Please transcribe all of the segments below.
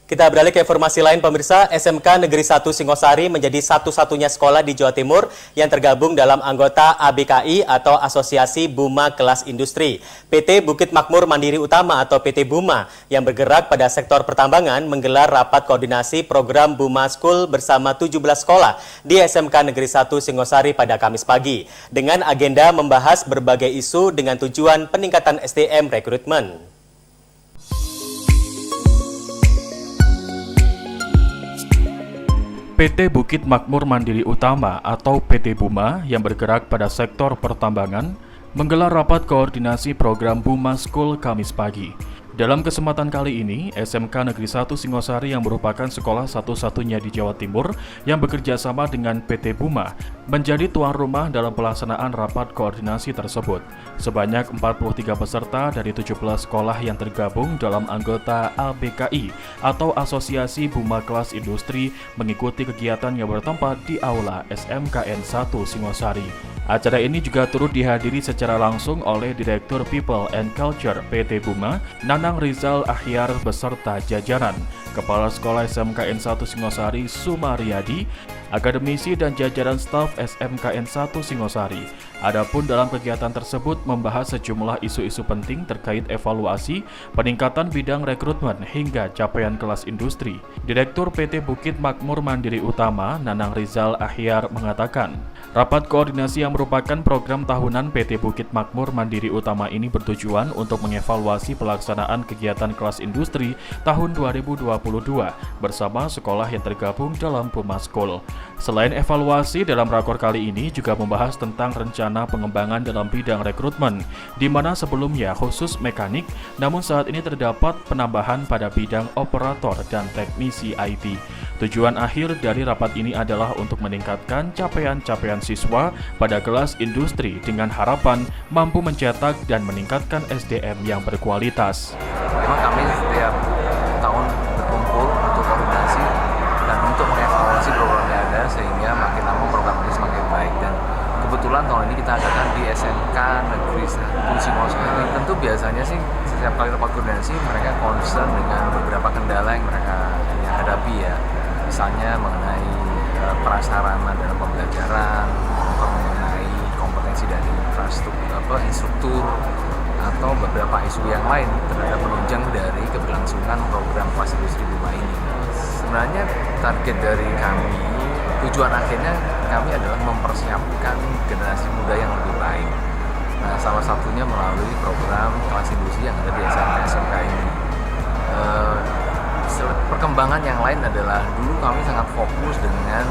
Kita beralih ke informasi lain, pemirsa. SMK Negeri 1 Singosari menjadi satu-satunya sekolah di Jawa Timur yang tergabung dalam anggota ABKI atau Asosiasi Buma Kelas Industri. PT Bukit Makmur Mandiri Utama atau PT Buma yang bergerak pada sektor pertambangan menggelar rapat koordinasi program Buma School bersama 17 sekolah di SMK Negeri 1 Singosari pada Kamis pagi dengan agenda membahas berbagai isu dengan tujuan peningkatan SDM rekrutmen. PT Bukit Makmur Mandiri Utama atau PT Buma yang bergerak pada sektor pertambangan menggelar rapat koordinasi program Buma School Kamis pagi. Dalam kesempatan kali ini, SMK Negeri 1 Singosari yang merupakan sekolah satu-satunya di Jawa Timur yang bekerja sama dengan PT Buma menjadi tuan rumah dalam pelaksanaan rapat koordinasi tersebut. Sebanyak 43 peserta dari 17 sekolah yang tergabung dalam anggota ABKI atau Asosiasi Buma Kelas Industri mengikuti kegiatan yang bertempat di Aula SMKN 1 Singosari. Acara ini juga turut dihadiri secara langsung oleh Direktur People and Culture PT Buma, Nanang Rizal Akhyar beserta jajaran, Kepala Sekolah SMKN 1 Singosari Sumaryadi, akademisi dan jajaran staf SMKN 1 Singosari. Adapun dalam kegiatan tersebut membahas sejumlah isu-isu penting terkait evaluasi, peningkatan bidang rekrutmen hingga capaian kelas industri. Direktur PT Bukit Makmur Mandiri Utama, Nanang Rizal Akhyar mengatakan, rapat koordinasi yang merupakan program tahunan PT Bukit Makmur Mandiri Utama ini bertujuan untuk mengevaluasi pelaksanaan kegiatan kelas industri tahun 2022 bersama sekolah yang tergabung dalam Buma School. Selain evaluasi, dalam rakor kali ini juga membahas tentang rencana pengembangan dalam bidang rekrutmen, di mana sebelumnya khusus mekanik, namun saat ini terdapat penambahan pada bidang operator dan teknisi IT. Tujuan akhir dari rapat ini adalah untuk meningkatkan capaian-capaian siswa pada kelas industri dengan harapan mampu mencetak dan meningkatkan SDM yang berkualitas. Memang kami setiap tahun berkumpul untuk koordinasi dan untuk mengevaluasi program yang ada sehingga makin lama program ini semakin baik. Dan kebetulan tahun ini kita adakan di SMK Negeri 1 Singosari. Tentu biasanya sih setiap kali rapat koordinasi mereka concern dengan beberapa kendala yang mereka hadapi ya. Misalnya mengenai prasarana dalam pembelajaran, atau mengenai kompetensi dari instruktur, atau beberapa isu yang lain terhadap penunjang dari keberlangsungan program kelas industri Buma ini. Sebenarnya target dari kami, tujuan akhirnya kami adalah mempersiapkan generasi muda yang lebih baik. Nah, salah satunya melalui program kelas industri yang ada di SMK ini. Perkembangan yang lain adalah dulu kami sangat fokus dengan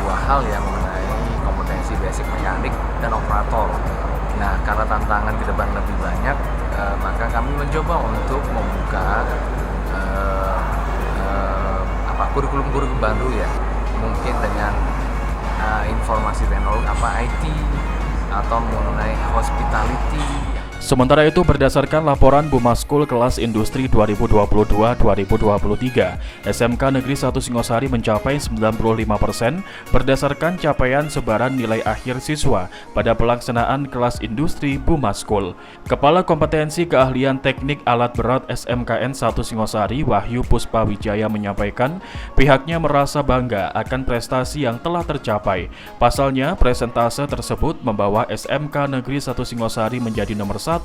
dua hal yang mengenai kompetensi basic mekanik dan operator. Nah, karena tantangan ke depan lebih banyak, maka kami mencoba untuk membuka kurikulum-kurikulum baru ya, mungkin dengan informasi teknologi IT atau mengenai hospitality. Sementara itu, berdasarkan laporan Buma School Kelas Industri 2022-2023, SMK Negeri 1 Singosari mencapai 95% berdasarkan capaian sebaran nilai akhir siswa pada pelaksanaan kelas industri Buma School. Kepala Kompetensi Keahlian Teknik Alat Berat SMKN 1 Singosari, Wahyu Puspawijaya menyampaikan pihaknya merasa bangga akan prestasi yang telah tercapai. Pasalnya, presentase tersebut membawa SMK Negeri 1 Singosari menjadi nomor 1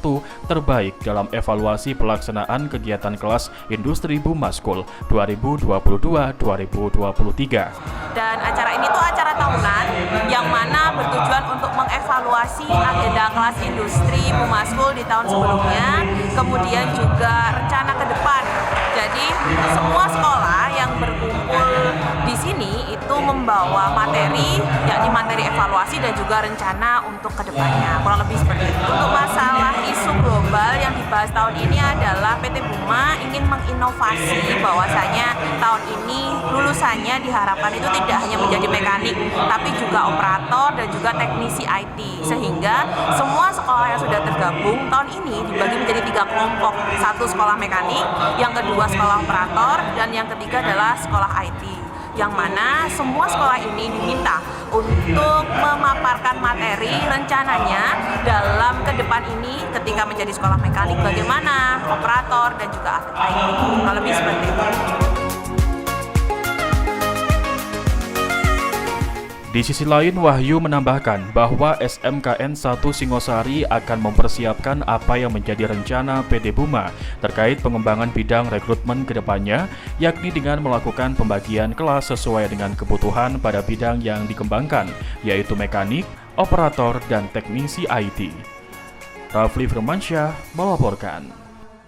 terbaik dalam evaluasi pelaksanaan kegiatan kelas industri Buma School 2022-2023. Dan acara ini tuh acara tahunan yang mana bertujuan untuk mengevaluasi agenda kelas industri Buma School di tahun sebelumnya, kemudian juga rencana ke depan. Jadi semua sekolah yang berkumpul di sini itu membawa materi, yakni materi evaluasi dan juga rencana untuk kedepannya, kurang lebih seperti itu. Untuk masalah isu global yang dibahas tahun ini adalah PT Buma ingin menginovasi bahwasanya tahun ini lulusannya diharapkan itu tidak hanya menjadi mekanik, tapi juga operator dan juga teknisi IT, sehingga semua sekolah yang sudah tergabung tahun ini dibagi menjadi 3 kelompok, satu sekolah mekanik, yang kedua sekolah operator, dan yang ketiga adalah sekolah IT. Yang mana semua sekolah ini diminta untuk memaparkan materi rencananya dalam ke depan ini ketika menjadi sekolah mekanik, bagaimana operator dan juga IT. Kalau lebih seperti itu. Di sisi lain, Wahyu menambahkan bahwa SMKN 1 Singosari akan mempersiapkan apa yang menjadi rencana PT Buma terkait pengembangan bidang rekrutmen ke depannya, yakni dengan melakukan pembagian kelas sesuai dengan kebutuhan pada bidang yang dikembangkan, yaitu mekanik, operator, dan teknisi IT. Rafli Firmansyah melaporkan.